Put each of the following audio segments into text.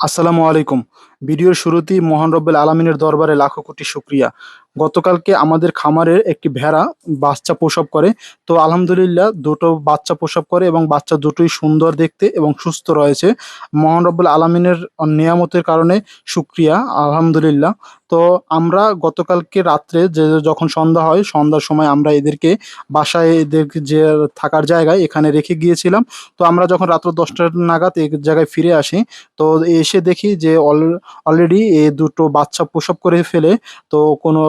আসসালামু আলাইকুম। ভিডিওর শুরুতেই মহান রব্বুল আলামিনের দরবারে লাখো কোটি শুকরিয়া। গতকালকে আমাদের খামারে একটি ভেড়া বাচ্চা প্রসব করে। তো আলহামদুলিল্লাহ ২ টো বাচ্চা প্রসব করে এবং বাচ্চা দুটোই সুন্দর দেখতে এবং সুস্থ রয়েছে। মহান রব্বুল আলামিনের নেয়ামতের কারণে শুকরিয়া আলহামদুলিল্লাহ। তো আমরা গতকালকে রাত্রে যখন সন্ধ্যা হয়, সন্ধ্যার সময় আমরা এদেরকে বাসায় এদেরকে যে থাকার জায়গায় এখানে রেখে গিয়েছিলাম। তো আমরা যখন রাত্র ১০টা নাগাদ এই জায়গায় ফিরে আসি, তো এসে দেখি যে অলরেডি দুটো বাচ্চা প্রসব করে ফেলে। তো কোনো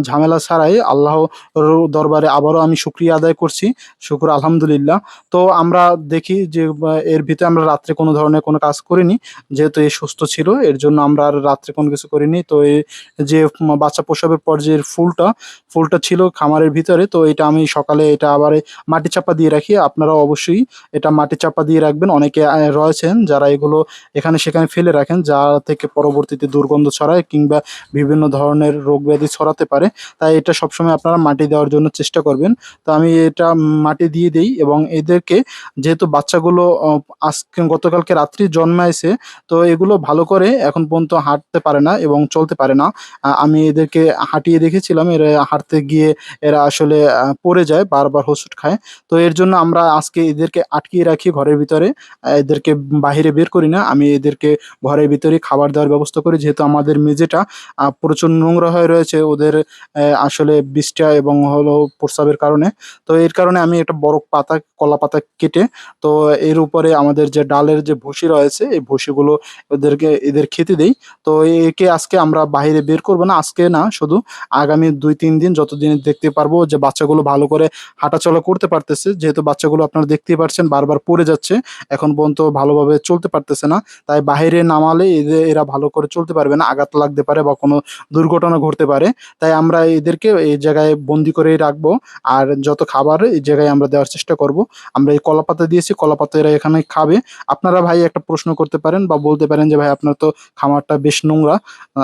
ঝামেলা ছাড়াই আল্লাহর দরবারে আবারও আমি শুকরিয়া আদায় করছি। শুকর আলহামদুলিল্লাহ। তো আমরা দেখি যে এর ভিতরে আমরা রাত্রে কোনো ধরনের কোনো কাজ করিনি। যেহেতু এ সুস্থ ছিল এর জন্য আমরা আর রাত্রে কোনো কিছু করিনি। তো যে বাচ্চা প্রসবের পর যে ফুলটা ছিল খামারের ভিতরে, তো এটা আমি সকালে এটা আবার মাটি চাপা দিয়ে রাখি। আপনারাও অবশ্যই এটা মাটি চাপা দিয়ে রাখবেন। অনেকে রয়েছেন যারা এগুলো এখানে সেখানে ফেলে রাখেন, যা থেকে পরবর্তীতে দুর্গন্ধ ছড়ায় কিংবা বিভিন্ন ধরনের রোগ ব্যাধি ছড়াতে পারে। তাই এটা সবসময় আপনারা মাটি দেওয়ার জন্য চেষ্টা করবেন। তো আমি এটা মাটি দিয়ে দেই এবং এদেরকে, যেহেতু বাচ্চাগুলো গতকালকে রাত্রি জন্মাইছে, তো এগুলো ভালো করে এখন পর্যন্ত হাঁটতে পারে না এবং চলতে পারে না। আমি এদেরকে হাঁটিয়ে দেখেছিলাম, এরা হাঁটতে গিয়ে এরা আসলে পড়ে যায়, বারবার হোঁচট খায়। তো এর জন্য আমরা আজকে এদেরকে আটকিয়ে রাখি ঘরের ভিতরে। এদেরকে বাহিরে বের করি না। আমি এদেরকে ঘরের ভিতরেই খাবার দেওয়ার ব্যবস্থা করি। যেহেতু আমাদের মেঝেটা প্রচুর নোংরা হয়ে রয়েছে ওদের আসলে বিষ্ঠা এবং হলো প্রস্রাবের কারণে। তো এর কারণে আমি একটা বড় পাতা, কলা পাতা কেটে, তো এর উপরে আমাদের যে ডালের যে ভুসি রয়েছে, এই ভুসিগুলো এদের খেতে দেই। তো একে আজকে আমরা বাহিরে বের করব না, আজকে না, শুধু আগামী ২-৩ দিন যতদিন দেখতে পারবো যে বাচ্চাগুলো ভালো করে হাঁটাচলা করতে পারতেছে। যেহেতু বাচ্চাগুলো আপনারা দেখতেই পারছেন বারবার পড়ে যাচ্ছে। এখন পর্যন্ত ভালোভাবে চলতে পারতেছে না। তাই বাহিরে নামালে এরা ভালো করে চলতে পারবে না। আঘাত লাগতে পারে বা কোনো দুর্ঘটনা ঘটতে পারে। তাই আমরা এদেরকে এই জায়গায় বন্দি করেই রাখবো। আর যত খাবার এই জায়গায় আমরা দেওয়ার চেষ্টা করব। আমরা এই কলাপাতা দিয়েছি, কলাপাতা এরা এখানে খাবে। আপনারা ভাই একটা প্রশ্ন করতে পারেন বা বলতে পারেন যে, "ভাই আপনার তো খামারটা বেশ নোংরা।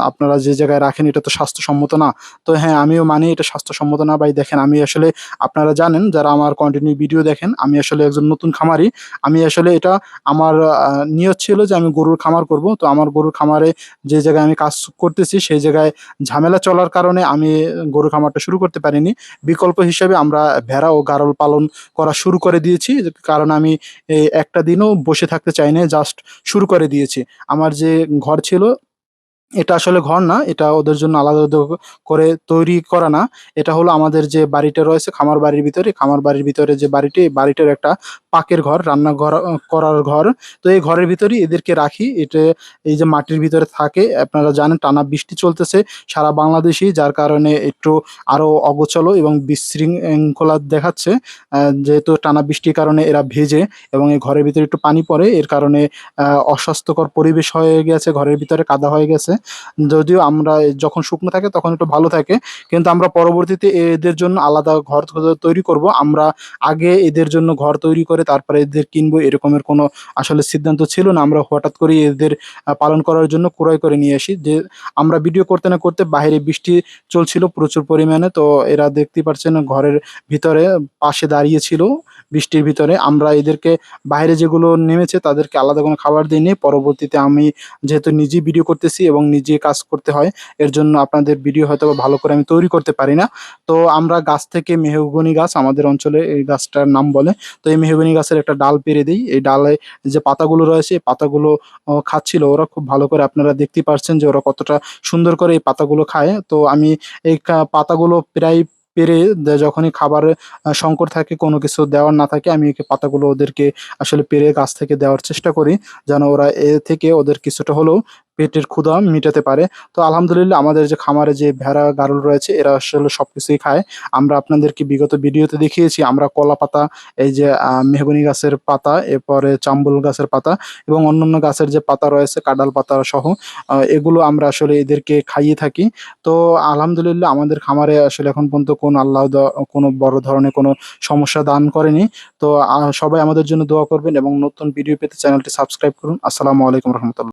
আপনারা যে জায়গায় রাখেন এটা তো স্বাস্থ্যসম্মত না।" তো হ্যাঁ, আমিও মানি এটা স্বাস্থ্যসম্মত না ভাই। দেখেন, আমি আসলে, আপনারা জানেন যারা আমার কন্টিনিউ ভিডিও দেখেন, আমি আসলে একজন নতুন খামারি। আমি আসলে এটা আমার নিয়ত ছিল যে আমি গরুর খামার করব। তো আমার গরুর খামারে যে জায়গায় আমি কাজ করতেছি সেই জায়গায় ঝামেলা চলার কারণে আমি গরুর খামারটা শুরু করতে পারিনি। বিকল্প হিসেবে আমরা ভেড়া ও গারল পালন করা শুরু করে দিয়েছি। কারণ আমি একটা দিনও বসে থাকতে চাই নাই। জাস্ট শুরু করে দিয়েছি। আমার যে ঘর ছিল, এটা আসলে ঘর না, এটা ওদের জন্য আলাদা করে তৈরি করা না। এটা হলো আমাদের যে বাড়িটা রয়েছে খামার বাড়ির ভিতরে, খামার বাড়ির ভিতরে যে বাড়িটি, এই বাড়িটার একটা পাকের ঘর, রান্নাঘর করার ঘর। তো এই ঘরের ভিতরেই এদেরকে রাখি। এটা এই যে মাটির ভিতরে থাকে, আপনারা জানেন টানা বৃষ্টি চলতেছে সারা বাংলাদেশেই, যার কারণে একটু আরো অগোছালো এবং বিশৃঙ্খলা দেখাচ্ছে। যেহেতু টানা বৃষ্টির কারণে এরা ভেজে এবং এই ঘরের ভিতরে একটু পানি পড়ে, এর কারণে অস্বাস্থ্যকর পরিবেশ হয়ে গেছে, ঘরের ভিতরে কাদা হয়ে গেছে। যদিও আমরা যখন শুকনো থাকে তখন একটু ভালো থাকে। কিন্তু আমরা পরবর্তীতে এদের জন্য আলাদা ঘর তৈরি করব। আমরা আগে এদের জন্য ঘর তৈরি করে তারপরে এদের কিনবো, এরকমের কোনো আসলে সিদ্ধান্ত ছিল না। আমরা হঠাৎ করেই এদের পালন করার জন্য ক্রয় করে নিয়ে আসি। যে আমরা ভিডিও করতে না করতে বাহিরে বৃষ্টি চলছিল প্রচুর পরিমাণে। তো এরা দেখতেই পারছেন ঘরের ভিতরে পাশে দাঁড়িয়ে ছিল বৃষ্টির ভিতরে। আমরা এদেরকে বাইরে যেগুলো নেমেছে তাদেরকে আলাদা কোনো খাবার দিইনি। পরবর্তীতে আমি যেহেতু নিজেই ভিডিও করতেছি এবং নিজে কাজ করতে হয়, এর জন্য আপনাদের ভিডিও হয়তোবা ভালো করে আমি তৈরি করতে পারি না। তো আমরা গাছ থেকে মেহগনি গাছ, আমাদের অঞ্চলে এই গাছটার নাম বলে। তো এই মেহগনি গাছের একটা ডাল পেড়ে দেই। এই ডালে যে পাতাগুলো রয়েছে এই পাতাগুলো খাচ্ছিল ওরা খুব ভালো করে। আপনারা দেখতেই পারছেন যে ওরা কতটা সুন্দর করে এই পাতাগুলো খায়। তো আমি এই পাতাগুলো প্রায় পেড়ে যখনই খাবারের সংকট থাকে, কোনো কিছু দেওয়ার না থাকে, আমি এই পাতাগুলো ওদেরকে আসলে পেড়ে গাছ থেকে দেওয়ার চেষ্টা করি, যেন ওরা এ থেকে ওদের কিছুটা হলেও পেটের ক্ষুধা মিটাতে পারে। তো আলহামদুলিল্লাহ আমাদের যে খামারে যে ভেড়া, গারল রয়েছে এরা আসলে সবকিছুই খায়। আমরা আপনাদেরকে বিগত ভিডিওতে দেখিয়েছি আমরা কলা পাতা, এই যে মেহগনি গাছের পাতা, এরপরে চাম্বল গাছের পাতা এবং অন্যান্য গাছের যে পাতা রয়েছে কাঁঠাল পাতা সহ, এগুলো আমরা আসলে এদেরকে খাইয়ে থাকি। তো আলহামদুলিল্লাহ আমাদের খামারে আসলে এখন পর্যন্ত কোনো বড় ধরনের কোনো সমস্যা দান করেনি। তো সবাই আমাদের জন্য দোয়া করবেন এবং নতুন ভিডিও পেতে চ্যানেলটি সাবস্ক্রাইব করুন। আসসালামু আলাইকুম রহমতুল্লাহ।